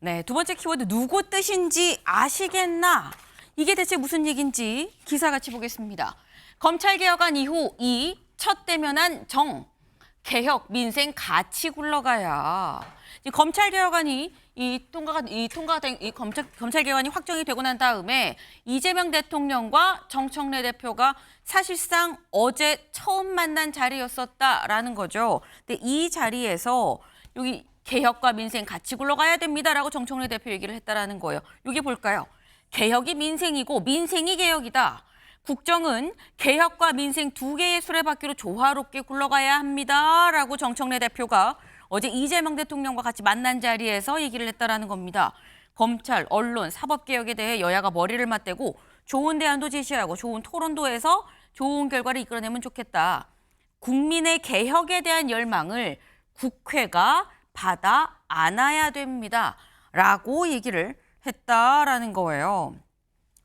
네, 두 번째 키워드 누구 뜻인지 아시겠나? 이게 대체 무슨 얘기인지 기사 같이 보겠습니다. 검찰개혁안 이후 이 첫 대면한 정, 개혁, 민생 같이 굴러가야. 검찰개혁안이 검찰개혁안이 확정이 되고 난 다음에 이재명 대통령과 정청래 대표가 사실상 어제 처음 만난 자리였었다라는 거죠. 근데 이 자리에서 여기 개혁과 민생 같이 굴러가야 됩니다라고 정청래 대표 얘기를 했다라는 거예요. 여기 볼까요? 개혁이 민생이고 민생이 개혁이다. 국정은 개혁과 민생 두 개의 수레바퀴로 조화롭게 굴러가야 합니다라고 정청래 대표가 어제 이재명 대통령과 같이 만난 자리에서 얘기를 했다라는 겁니다. 검찰, 언론, 사법개혁에 대해 여야가 머리를 맞대고 좋은 대안도 제시하고 좋은 토론도 해서 좋은 결과를 이끌어내면 좋겠다. 국민의 개혁에 대한 열망을 국회가 받아 안아야 됩니다. 라고 얘기를 했다라는 거예요.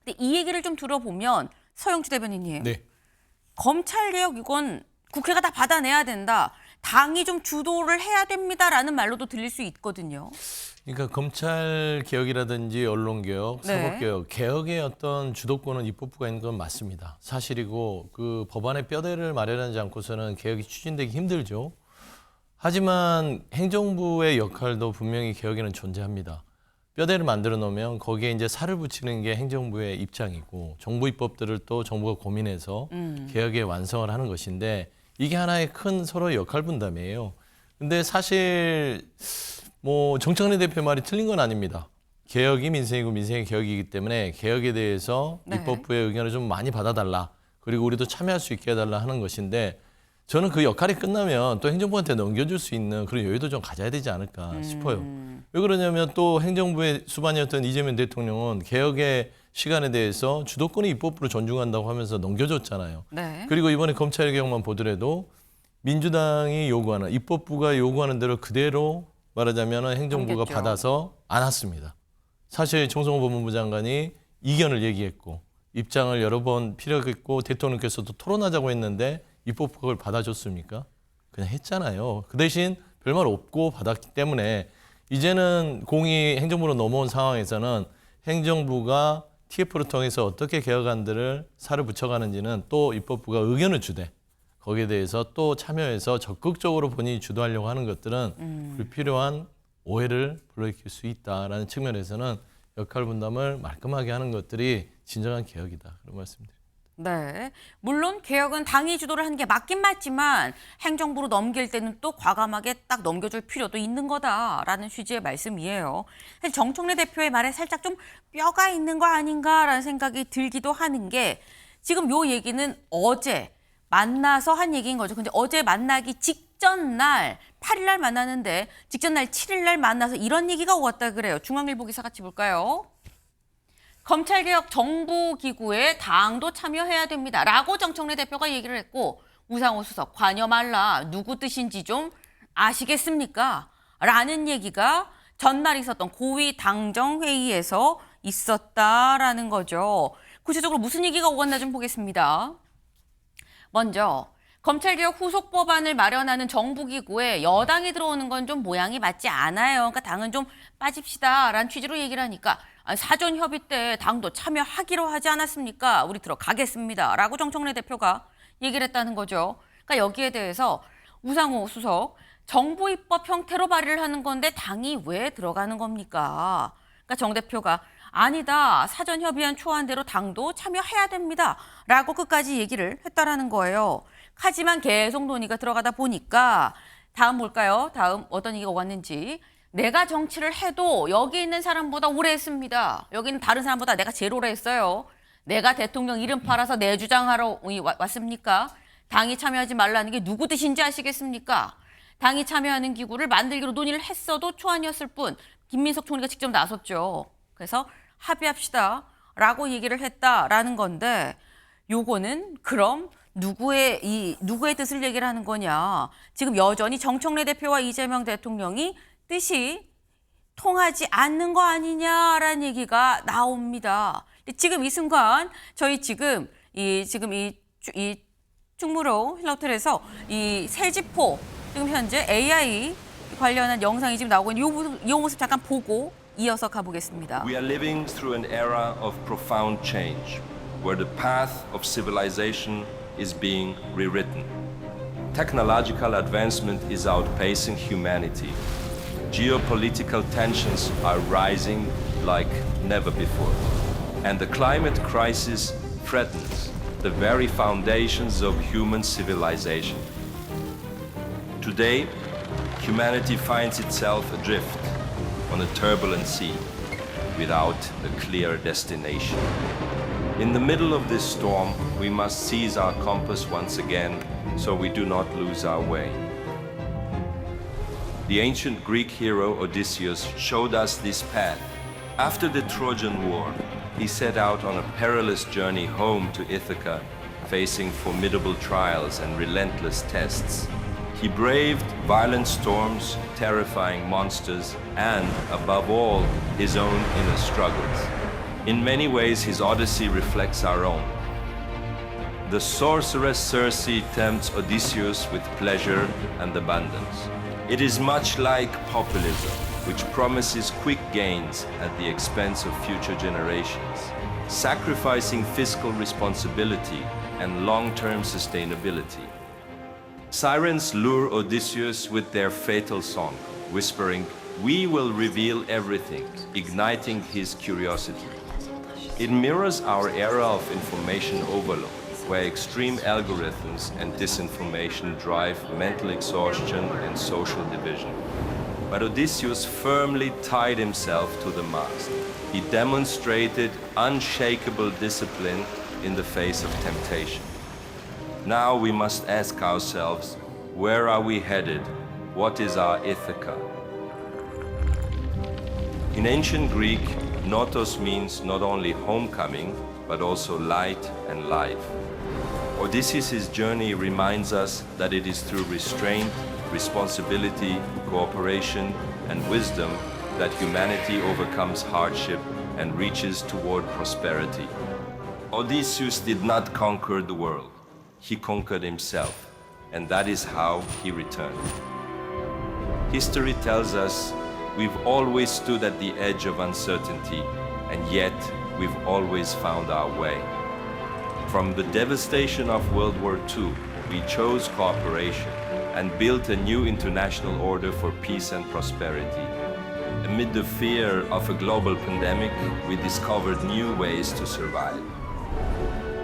근데 이 얘기를 좀 들어보면 서영주 대변인님, 네. 검찰개혁 이건 국회가 다 받아내야 된다. 당이 좀 주도를 해야 됩니다라는 말로도 들릴 수 있거든요. 그러니까 검찰 개혁이라든지 언론 개혁, 네. 사법 개혁, 개혁의 어떤 주도권은 입법부가 있는 건 맞습니다. 사실이고 그 법안의 뼈대를 마련하지 않고서는 개혁이 추진되기 힘들죠. 하지만 행정부의 역할도 분명히 개혁에는 존재합니다. 뼈대를 만들어 놓으면 거기에 이제 살을 붙이는 게 행정부의 입장이고 정부 입법들을 또 정부가 고민해서 개혁의 완성을 하는 것인데 이게 하나의 큰 서로의 역할 분담이에요. 근데 사실 뭐 정청래 대표 말이 틀린 건 아닙니다. 개혁이 민생이고 민생이 개혁이기 때문에 개혁에 대해서 네. 입법부의 의견을 좀 많이 받아달라. 그리고 우리도 참여할 수 있게 해달라 하는 것인데 저는 그 역할이 끝나면 또 행정부한테 넘겨줄 수 있는 그런 여유도 좀 가져야 되지 않을까 싶어요. 왜 그러냐면 또 행정부의 수반이었던 이재명 대통령은 개혁의 시간에 대해서 주도권을 입법부로 존중한다고 하면서 넘겨줬잖아요. 네. 그리고 이번에 검찰개혁만 보더라도 민주당이 요구하는 입법부가 요구하는 대로 그대로 말하자면 행정부가 넘겼죠. 받아서 안았습니다. 사실 정성호 법무부 장관이 이견을 얘기했고 입장을 여러 번 피력했고 대통령께서도 토론하자고 했는데 입법부가 그걸 받아줬습니까? 그냥 했잖아요. 그 대신 별말 없고 받았기 때문에 이제는 공이 행정부로 넘어온 상황에서는 행정부가 TF를 통해서 어떻게 개혁안들을 살을 붙여가는지는 또 입법부가 의견을 주되 거기에 대해서 또 참여해서 적극적으로 본인이 주도하려고 하는 것들은 불필요한 오해를 불러일으킬 수 있다라는 측면에서는 역할 분담을 말끔하게 하는 것들이 진정한 개혁이다. 그런 말씀드립니다. 네. 물론 개혁은 당이 주도를 하는 게 맞긴 맞지만 행정부로 넘길 때는 또 과감하게 딱 넘겨줄 필요도 있는 거다라는 취지의 말씀이에요. 사실 정청래 대표의 말에 살짝 좀 뼈가 있는 거 아닌가라는 생각이 들기도 하는 게 지금 요 얘기는 어제 만나서 한 얘기인 거죠. 근데 어제 만나기 직전 날 8일 날 만나는데 직전 날 7일 날 만나서 이런 얘기가 오갔다 그래요. 중앙일보 기사 같이 볼까요? 검찰개혁 정부기구에 당도 참여해야 됩니다. 라고 정청래 대표가 얘기를 했고 우상호 수석 관여 말라 누구 뜻인지 좀 아시겠습니까? 라는 얘기가 전날 있었던 고위 당정회의에서 있었다라는 거죠. 구체적으로 무슨 얘기가 오갔나 좀 보겠습니다. 먼저 검찰개혁 후속 법안을 마련하는 정부기구에 여당이 들어오는 건 좀 모양이 맞지 않아요. 그러니까 당은 좀 빠집시다라는 취지로 얘기를 하니까 사전 협의 때 당도 참여하기로 하지 않았습니까? 우리 들어가겠습니다라고 정청래 대표가 얘기를 했다는 거죠. 그러니까 여기에 대해서 우상호 수석 정부 입법 형태로 발의를 하는 건데 당이 왜 들어가는 겁니까? 그러니까 정 대표가 아니다. 사전 협의한 초안대로 당도 참여해야 됩니다라고 끝까지 얘기를 했다라는 거예요. 하지만 계속 논의가 들어가다 보니까 다음 볼까요? 다음 어떤 얘기가 오갔는지. 내가 정치를 해도 여기 있는 사람보다 오래 했습니다. 여기 있는 다른 사람보다 내가 제일 오래 했어요. 내가 대통령 이름 팔아서 내 주장하러 왔습니까? 당이 참여하지 말라는 게 누구 뜻인지 아시겠습니까? 당이 참여하는 기구를 만들기로 논의를 했어도 초안이었을 뿐 김민석 총리가 직접 나섰죠. 그래서 합의합시다라고 얘기를 했다라는 건데 요거는 그럼 누구의 뜻을 얘기를 하는 거냐. 지금 여전히 정청래 대표와 이재명 대통령이 뜻이 통하지 않는 거 아니냐라는 얘기가 나옵니다. 지금 이 순간 저희 지금 이 충무로 힐러텔에서 이 세지포 지금 현재 AI 관련한 영상이 지금 나오고 있는 이 모습 잠깐 보고 이어서 가보겠습니다. We are living through an era of profound change, where the path of civilization is being rewritten. Technological advancement is outpacing humanity. Geopolitical tensions are rising like never before. And the climate crisis threatens the very foundations of human civilization. Today, humanity finds itself adrift on a turbulent sea without a clear destination. In the middle of this storm, we must seize our compass once again so we do not lose our way. The ancient Greek hero Odysseus showed us this path. After the Trojan War, he set out on a perilous journey home to Ithaca, facing formidable trials and relentless tests. He braved violent storms, terrifying monsters, and, above all, his own inner struggles. In many ways, his Odyssey reflects our own. The sorceress Circe tempts Odysseus with pleasure and abundance. It is much like populism, which promises quick gains at the expense of future generations, sacrificing fiscal responsibility and long-term sustainability. Sirens lure Odysseus with their fatal song, whispering, "We will reveal everything," igniting his curiosity. It mirrors our era of information overload, where extreme algorithms and disinformation drive mental exhaustion and social division. But Odysseus firmly tied himself to the mast. He demonstrated unshakable discipline in the face of temptation. Now we must ask ourselves, where are we headed? What is our Ithaca? In ancient Greek, Notos means not only homecoming, but also light and life. Odysseus' journey reminds us that it is through restraint, responsibility, cooperation, and wisdom that humanity overcomes hardship and reaches toward prosperity. Odysseus did not conquer the world. He conquered himself, and that is how he returned. History tells us we've always stood at the edge of uncertainty, and yet we've always found our way. From the devastation of World War II, we chose cooperation and built a new international order for peace and prosperity. Amid the fear of a global pandemic, we discovered new ways to survive.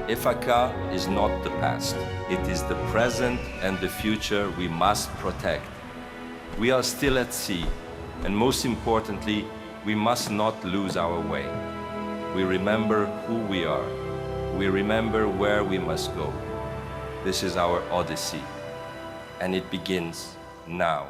Ithaca is not the past. It is the present and the future we must protect. We are still at sea, and most importantly, we must not lose our way. We remember who we are. We remember where we must go. This is our Odyssey, and it begins now.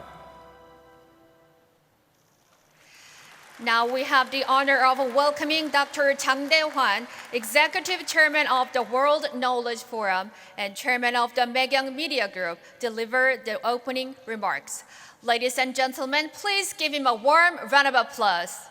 Now we have the honor of welcoming Dr. Jang Dae-hwan, Executive Chairman of the World Knowledge Forum and Chairman of the Megyoung Media Group, deliver the opening remarks. Ladies and gentlemen, please give him a warm round of applause.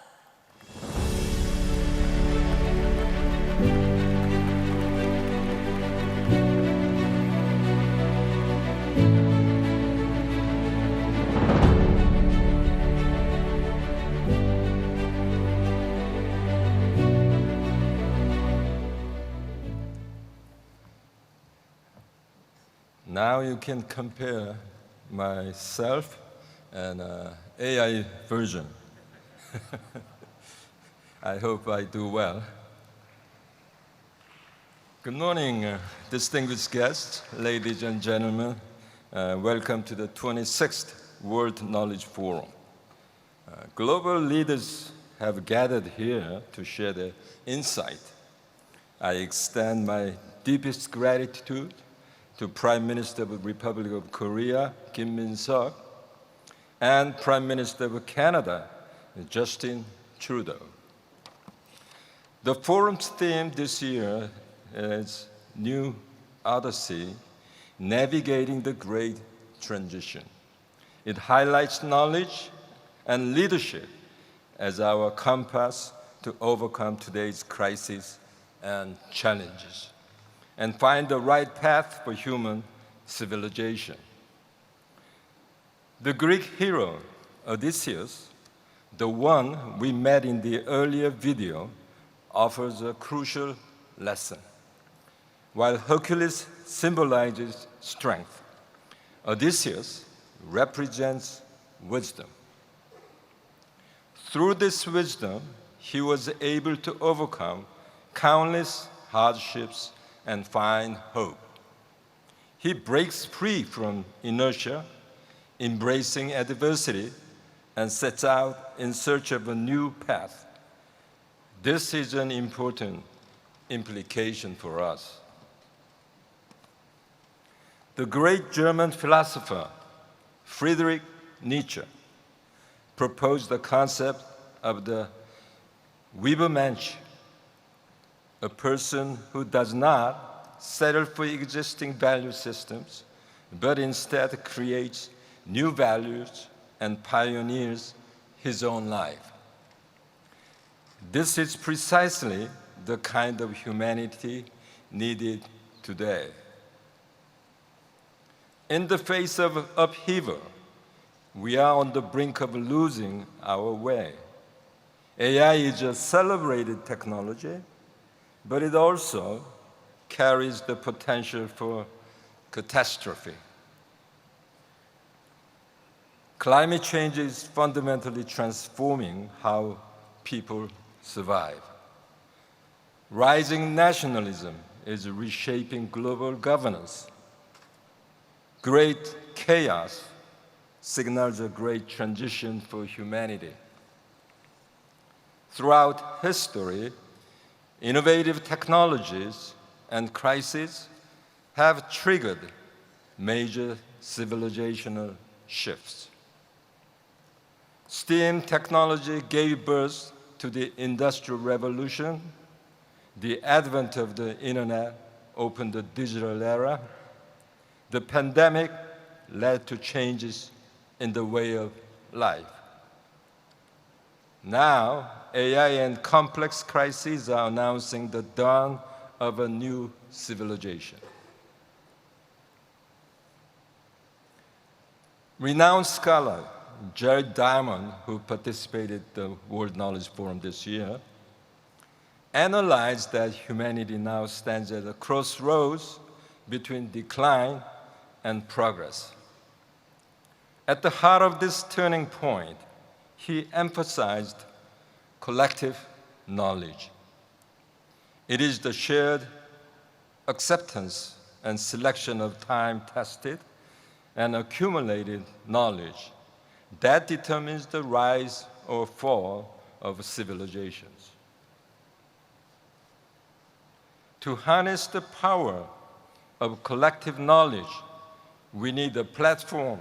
Now you can compare myself and AI version. I hope I do well. Good morning, distinguished guests, ladies and gentlemen. Welcome to the 26th World Knowledge Forum. Global leaders have gathered here to share their insight. I extend my deepest gratitude to Prime Minister of the Republic of Korea, Kim Min-seok, and Prime Minister of Canada, Justin Trudeau. The forum's theme this year is New Odyssey, Navigating the Great Transition. It highlights knowledge and leadership as our compass to overcome today's crises and challenges, and find the right path for human civilization. The Greek hero Odysseus the one we met in the earlier video, offers a crucial lesson. While Hercules symbolizes strength, Odysseus represents wisdom. Through this wisdom, he was able to overcome countless hardships and find hope. He breaks free from inertia, embracing adversity, and sets out in search of a new path. This is an important implication for us. The great German philosopher Friedrich Nietzsche proposed the concept of the Übermensch, a person who does not settle for existing value systems, but instead creates new values and pioneers his own life. This is precisely the kind of humanity needed today. In the face of upheaval, we are on the brink of losing our way. AI is a celebrated technology, but it also carries the potential for catastrophe. Climate change is fundamentally transforming how people survive. Rising nationalism is reshaping global governance. Great chaos signals a great transition for humanity. Throughout history, innovative technologies and crises have triggered major civilizational shifts. Steam technology gave birth to the Industrial Revolution. The advent of the internet opened the digital era. The pandemic led to changes in the way of life. Now, AI and complex crises are announcing the dawn of a new civilization. Renowned scholar Jared Diamond, who participated in the World Knowledge Forum this year, analyzed that humanity now stands at a crossroads between decline and progress. At the heart of this turning point, he emphasized collective knowledge. It is the shared acceptance and selection of time-tested and accumulated knowledge that determines the rise or fall of civilizations. To harness the power of collective knowledge, we need a platform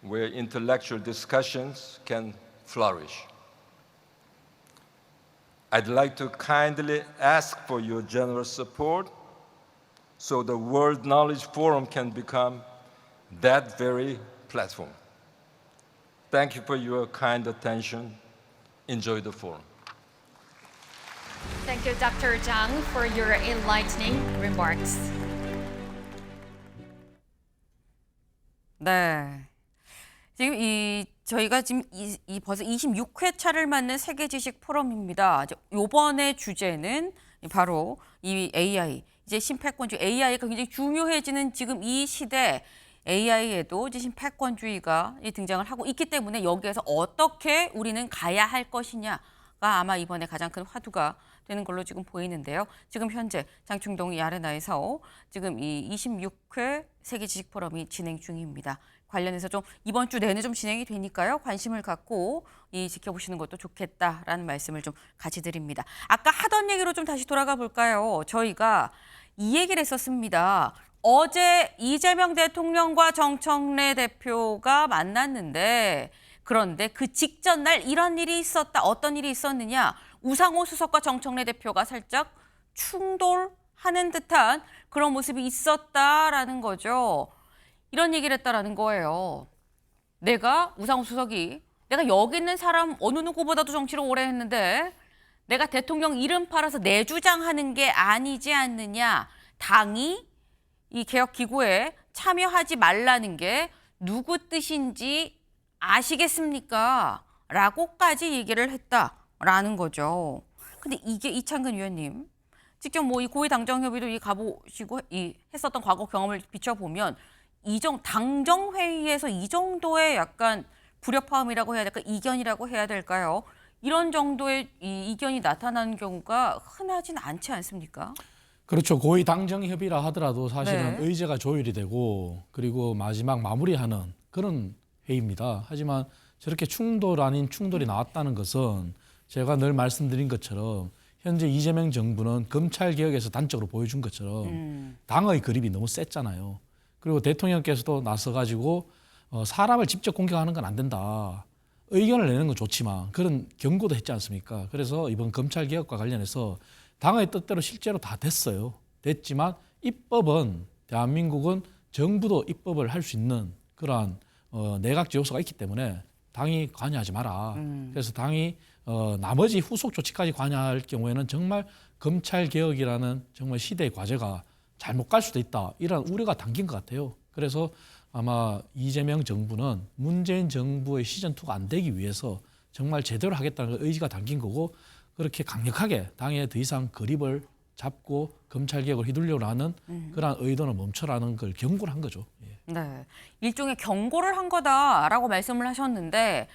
where intellectual discussions can flourish. I'd like to kindly ask for your generous support so the World Knowledge Forum can become that very platform. Thank you for your kind attention. Enjoy the forum. Thank you, Dr. Zhang, for your enlightening remarks. 네. 지금 저희가 지금 벌써 26회차를 맞는 세계 지식 포럼입니다. 이번에 주제는 바로 이 AI, 이제 심패권주의 AI가 굉장히 중요해지는 지금 이 시대 AI에도 이제 심패권주의가 등장을 하고 있기 때문에 여기에서 어떻게 우리는 가야 할 것이냐가 아마 이번에 가장 큰 화두가 되는 걸로 지금 보이는데요. 지금 현재 장충동 이 아레나에서 지금 이 26회 세계 지식 포럼이 진행 중입니다. 관련해서 좀 이번 주 내내 좀 진행이 되니까요. 관심을 갖고 지켜보시는 것도 좋겠다라는 말씀을 좀 같이 드립니다. 아까 하던 얘기로 좀 다시 돌아가 볼까요? 저희가 이 얘기를 했었습니다. 어제 이재명 대통령과 정청래 대표가 만났는데 그런데 그 직전 날 이런 일이 있었다. 어떤 일이 있었느냐. 우상호 수석과 정청래 대표가 살짝 충돌하는 듯한 그런 모습이 있었다라는 거죠. 이런 얘기를 했다라는 거예요. 우상호 수석이 내가 여기 있는 사람 어느 누구보다도 정치를 오래 했는데 내가 대통령 이름 팔아서 내 주장하는 게 아니지 않느냐. 당이 이 개혁기구에 참여하지 말라는 게 누구 뜻인지 아시겠습니까? 라고까지 얘기를 했다라는 거죠. 근데 이게 이창근 위원님, 직접 뭐 이 고위 당정 협의도 이 가보시고 이 했었던 과거 경험을 비춰보면 당정 회의에서 이 정도의 약간 불협화음이라고 해야 될까, 이견이라고 해야 될까요? 이런 정도의 이 이견이 나타나는 경우가 흔하진 않지 않습니까? 그렇죠. 고위 당정 협의라 하더라도 사실은 네. 의제가 조율이 되고 그리고 마지막 마무리하는 그런 회의입니다. 하지만 저렇게 충돌 아닌 충돌이 나왔다는 것은 제가 늘 말씀드린 것처럼 현재 이재명 정부는 검찰 개혁에서 단적으로 보여준 것처럼 당의 그립이 너무 셌잖아요. 그리고 대통령께서도 나서가지고 사람을 직접 공격하는 건 안 된다. 의견을 내는 건 좋지만 그런 경고도 했지 않습니까? 그래서 이번 검찰 개혁과 관련해서 당의 뜻대로 실제로 다 됐어요. 됐지만 입법은 대한민국은 정부도 입법을 할 수 있는 그러한 내각제 요소가 있기 때문에 당이 관여하지 마라. 그래서 당이 나머지 후속 조치까지 관여할 경우에는 정말 검찰 개혁이라는 정말 시대의 과제가 잘못 갈 수도 있다. 이런 우려가 담긴 것 같아요. 그래서 아마 이재명 정부는 문재인 정부의 시즌2가 안 되기 위해서 정말 제대로 하겠다는 의지가 담긴 거고 그렇게 강력하게 당에 더 이상 그립을 잡고 검찰 개혁을 휘둘려고 하는 그러한 의도는 멈춰라는 걸 경고를 한 거죠. 예. 네, 일종의 경고를 한 거다라고 말씀을 하셨는데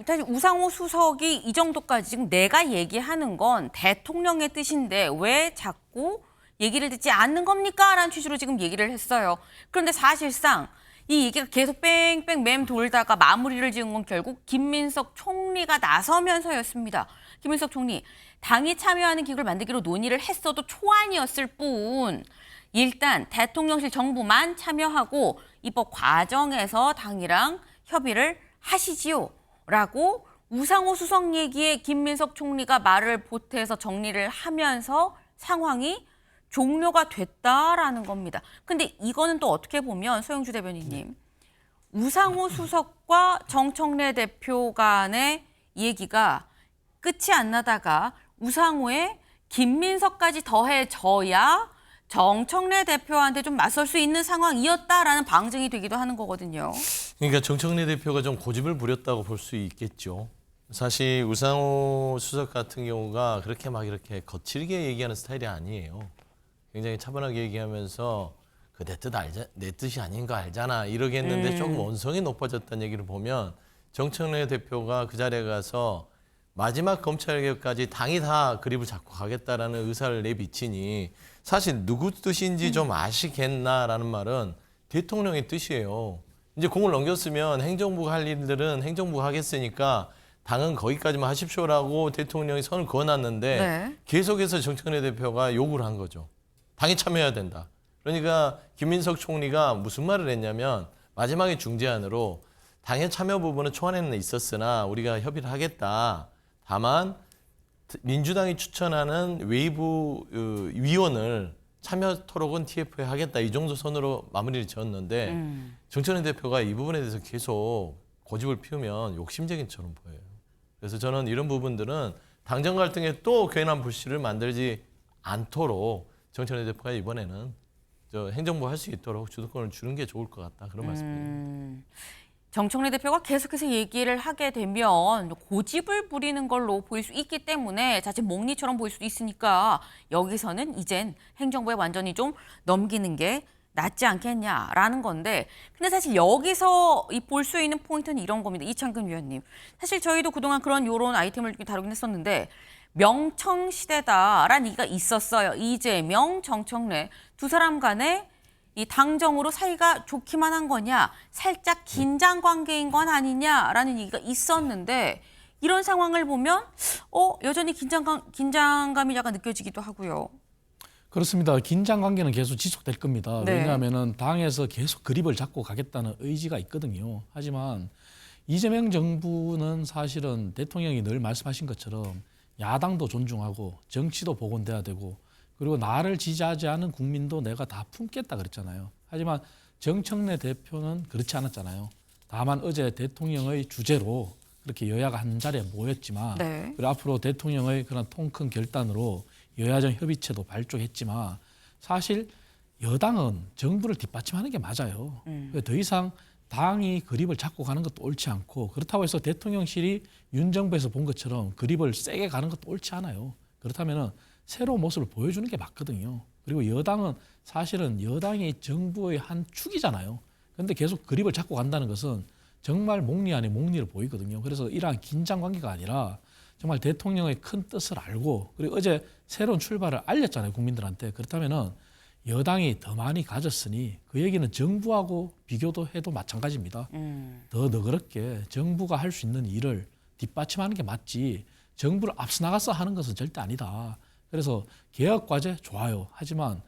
사실 우상호 수석이 이 정도까지 지금 내가 얘기하는 건 대통령의 뜻인데 왜 자꾸 얘기를 듣지 않는 겁니까? 라는 취지로 지금 얘기를 했어요. 그런데 사실상 이 얘기가 계속 뺑뺑 맴 돌다가 마무리를 지은 건 결국 김민석 총리가 나서면서였습니다. 김민석 총리, 당이 참여하는 기구를 만들기로 논의를 했어도 초안이었을 뿐 일단 대통령실 정부만 참여하고 입법 과정에서 당이랑 협의를 하시지요. 라고 우상호 수석 얘기에 김민석 총리가 말을 보태서 정리를 하면서 상황이 종료가 됐다라는 겁니다. 근데 이거는 또 어떻게 보면 소영주 대변인님, 우상호 수석과 정청래 대표 간의 얘기가 끝이 안 나다가 우상호에 김민석까지 더해져야 정청래 대표한테 좀 맞설 수 있는 상황이었다라는 방증이 되기도 하는 거거든요. 그러니까 정청래 대표가 좀 고집을 부렸다고 볼 수 있겠죠. 사실 우상호 수석 같은 경우가 그렇게 막 이렇게 거칠게 얘기하는 스타일이 아니에요. 굉장히 차분하게 얘기하면서 그 내 뜻이 아닌 거 알잖아 이러겠는데 조금 언성이 높아졌다는 얘기를 보면 정청래 대표가 그 자리에 가서 마지막 검찰개혁까지 당이 다 그립을 잡고 가겠다라는 의사를 내비치니 사실 누구 뜻인지 좀 아시겠나라는 말은 대통령의 뜻이에요. 이제 공을 넘겼으면 행정부가 할 일들은 행정부가 하겠으니까 당은 거기까지만 하십시오라고 대통령이 선을 그어놨는데 네. 계속해서 정청래 대표가 요구를 한 거죠. 당이 참여해야 된다. 그러니까 김민석 총리가 무슨 말을 했냐면 마지막에 중재안으로 당의 참여 부분은 초안에는 있었으나 우리가 협의를 하겠다. 다만 민주당이 추천하는 외부 위원을 참여 토록은 TF에 하겠다. 이 정도 선으로 마무리를 지었는데 정청래 대표가 이 부분에 대해서 계속 고집을 피우면 욕심쟁이처럼 보여요. 그래서 저는 이런 부분들은 당정 갈등에 또 괜한 불씨를 만들지 않도록 정청래 대표가 이번에는 행정부 할 수 있도록 주도권을 주는 게 좋을 것 같다. 그런 말씀입니다. 정청래 대표가 계속해서 얘기를 하게 되면 고집을 부리는 걸로 보일 수 있기 때문에 자칫 몽니처럼 보일 수도 있으니까 여기서는 이젠 행정부에 완전히 좀 넘기는 게 낫지 않겠냐라는 건데 근데 사실 여기서 볼 수 있는 포인트는 이런 겁니다. 이창근 위원님. 사실 저희도 그동안 그런 요런 아이템을 다루긴 했었는데 명청시대다라는 얘기가 있었어요. 이재명, 정청래 두 사람 간에 이 당정으로 사이가 좋기만 한 거냐, 살짝 긴장 관계인 건 아니냐라는 얘기가 있었는데 이런 상황을 보면 여전히 긴장감이 약간 느껴지기도 하고요. 그렇습니다. 긴장 관계는 계속 지속될 겁니다. 네. 왜냐하면 당에서 계속 그립을 잡고 가겠다는 의지가 있거든요. 하지만 이재명 정부는 사실은 대통령이 늘 말씀하신 것처럼 야당도 존중하고 정치도 복원돼야 되고 그리고 나를 지지하지 않은 국민도 내가 다 품겠다 그랬잖아요. 하지만 정청래 대표는 그렇지 않았잖아요. 다만 어제 대통령의 주재로 그렇게 여야가 한 자리에 모였지만 네. 그리고 앞으로 대통령의 그런 통 큰 결단으로 여야정 협의체도 발족했지만 사실 여당은 정부를 뒷받침하는 게 맞아요. 더 이상 당이 그립을 잡고 가는 것도 옳지 않고 그렇다고 해서 대통령실이 윤 정부에서 본 것처럼 그립을 세게 가는 것도 옳지 않아요. 그렇다면은 새로운 모습을 보여주는 게 맞거든요. 그리고 여당은 사실은 여당이 정부의 한 축이잖아요. 그런데 계속 그립을 잡고 간다는 것은 정말 목리 아닌 목리를 보이거든요. 그래서 이러한 긴장 관계가 아니라 정말 대통령의 큰 뜻을 알고 그리고 어제 새로운 출발을 알렸잖아요. 국민들한테. 그렇다면은 여당이 더 많이 가졌으니 그 얘기는 정부하고 비교도 해도 마찬가지입니다. 더 너그럽게 정부가 할 수 있는 일을 뒷받침하는 게 맞지 정부를 앞서 나가서 하는 것은 절대 아니다. 그래서 개혁 과제 좋아요. 하지만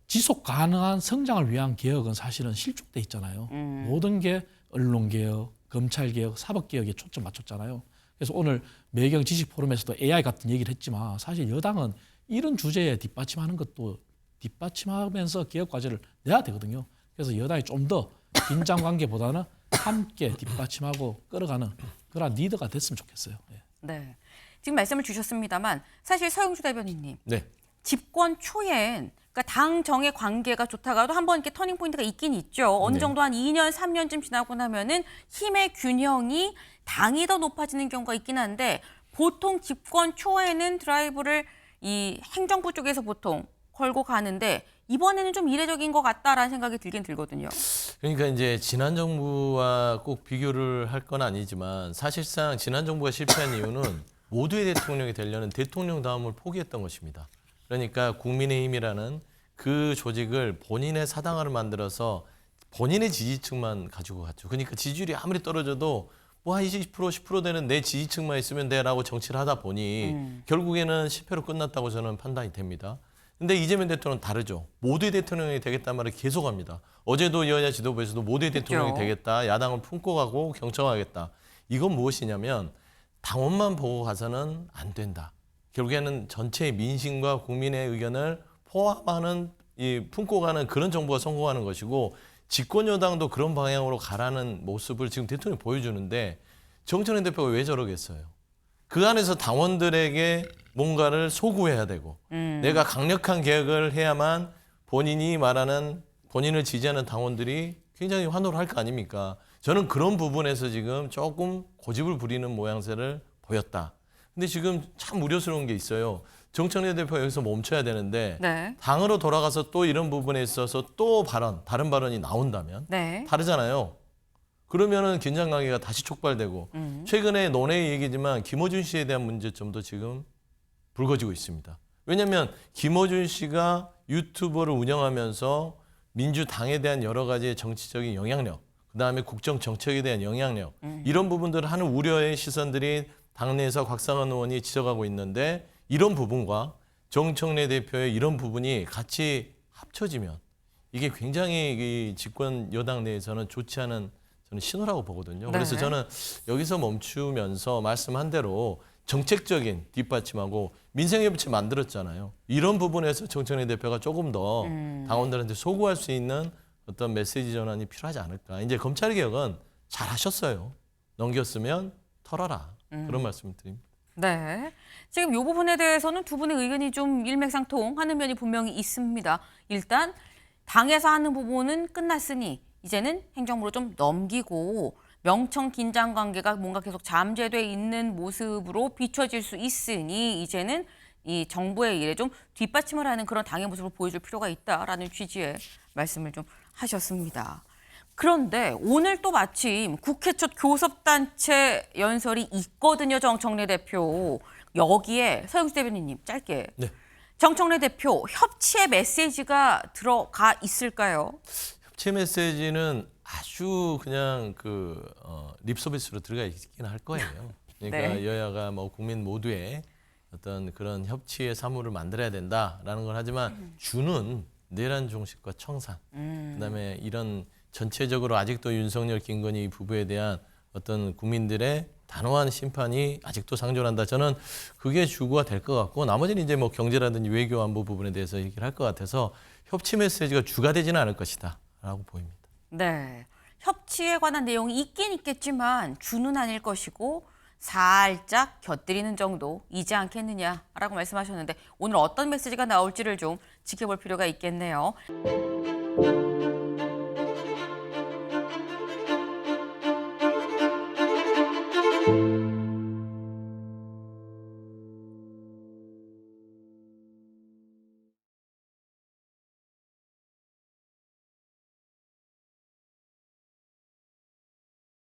지속 가능한 성장을 위한 개혁은 사실은 실족돼 있잖아요. 모든 게 언론개혁, 검찰개혁, 사법개혁에 초점 맞췄잖아요. 그래서 오늘 매경 지식 포럼에서도 AI 같은 얘기를 했지만 사실 여당은 이런 주제에 뒷받침하는 것도 뒷받침하면서 개혁 과제를 내야 되거든요. 그래서 여당이 좀 더 긴장 관계보다는 함께 뒷받침하고 끌어가는 그런 리더가 됐으면 좋겠어요. 예. 네. 지금 말씀을 주셨습니다만 사실 서영주 대변인님 네. 집권 초엔 그러니까 당 정의 관계가 좋다가도 한번 이렇게 터닝 포인트가 있긴 있죠. 어느 네. 정도 한 2년, 3년쯤 지나고 나면은 힘의 균형이 당이 더 높아지는 경우가 있긴 한데 보통 집권 초에는 드라이브를 이 행정부 쪽에서 보통 걸고 가는데 이번에는 좀 이례적인 것 같다라는 생각이 들긴 들거든요. 그러니까 이제 지난 정부와 꼭 비교를 할 건 아니지만 사실상 지난 정부가 실패한 이유는 모두의 대통령이 되려는 대통령다움을 포기했던 것입니다. 그러니까 국민의힘이라는 그 조직을 본인의 사당화를 만들어서 본인의 지지층만 가지고 갔죠. 그러니까 지지율이 아무리 떨어져도 뭐 한 20%, 10% 되는 내 지지층만 있으면 돼라고 정치를 하다 보니 결국에는 실패로 끝났다고 저는 판단이 됩니다. 근데 이재명 대통령은 다르죠. 모두의 대통령이 되겠다는 말을 계속합니다. 어제도 여야 지도부에서도 모두의 대통령이 그렇죠. 되겠다. 야당을 품고 가고 경청하겠다. 이건 무엇이냐면 당원만 보고 가서는 안 된다. 결국에는 전체의 민심과 국민의 의견을 포함하는 품고 가는 그런 정부가 성공하는 것이고 집권 여당도 그런 방향으로 가라는 모습을 지금 대통령이 보여주는데 정청래 대표가 왜 저러겠어요? 그 안에서 당원들에게 뭔가를 소구해야 되고 내가 강력한 개혁을 해야만 본인이 말하는 본인을 지지하는 당원들이 굉장히 환호를 할 거 아닙니까? 저는 그런 부분에서 지금 조금 고집을 부리는 모양새를 보였다. 근데 지금 참 우려스러운 게 있어요. 정청래 대표가 여기서 멈춰야 되는데 네. 당으로 돌아가서 또 이런 부분에 있어서 또 다른 발언이 나온다면 네. 다르잖아요. 그러면은 긴장 관계가 다시 촉발되고 최근에 논의 얘기지만 김어준 씨에 대한 문제점도 지금 불거지고 있습니다. 왜냐하면 김어준 씨가 유튜버를 운영하면서 민주당에 대한 여러 가지 정치적인 영향력, 그다음에 국정 정책에 대한 영향력 이런 부분들을 하는 우려의 시선들이 당내에서 곽상원 의원이 지적하고 있는데 이런 부분과 정청래 대표의 이런 부분이 같이 합쳐지면 이게 굉장히 이 집권 여당 내에서는 좋지 않은 저는 신호라고 보거든요. 그래서 네. 저는 여기서 멈추면서 말씀한 대로 정책적인 뒷받침하고 민생협치 만들었잖아요. 이런 부분에서 정청래 대표가 조금 더 당원들한테 소구할 수 있는 어떤 메시지 전환이 필요하지 않을까. 이제 검찰개혁은 잘 하셨어요. 넘겼으면 털어라. 그런 말씀을 드립니다. 네. 지금 이 부분에 대해서는 두 분의 의견이 좀 일맥상통하는 면이 분명히 있습니다. 일단 당에서 하는 부분은 끝났으니 이제는 행정부로 좀 넘기고 명청 긴장 관계가 뭔가 계속 잠재돼 있는 모습으로 비춰질 수 있으니 이제는 이 정부의 일에 좀 뒷받침을 하는 그런 당의 모습을 보여줄 필요가 있다라는 취지의 말씀을 좀 하셨습니다. 그런데 오늘 또 마침 국회 첫 교섭단체 연설이 있거든요, 정청래 대표. 여기에 서영수 대변인님 짧게. 네. 정청래 대표 협치의 메시지가 들어가 있을까요? 협치 메시지는 아주 그냥 립서비스로 들어가 있긴 할 거예요. 그러니까 네. 여야가 뭐 국민 모두의 어떤 그런 협치의 사무를 만들어야 된다라는 걸 하지만 주는 내란 종식과 청산, 그다음에 이런 전체적으로 아직도 윤석열, 김건희 부부에 대한 어떤 국민들의 단호한 심판이 아직도 상존한다. 저는 그게 주구가 될 것 같고 나머지는 이제 뭐 경제라든지 외교 안보 부분에 대해서 얘기를 할 것 같아서 협치 메시지가 주가 되지는 않을 것이다라고 보입니다. 네. 협치에 관한 내용이 있긴 있겠지만 주는 아닐 것이고 살짝 곁들이는 정도이지 않겠느냐라고 말씀하셨는데 오늘 어떤 메시지가 나올지를 좀 지켜볼 필요가 있겠네요.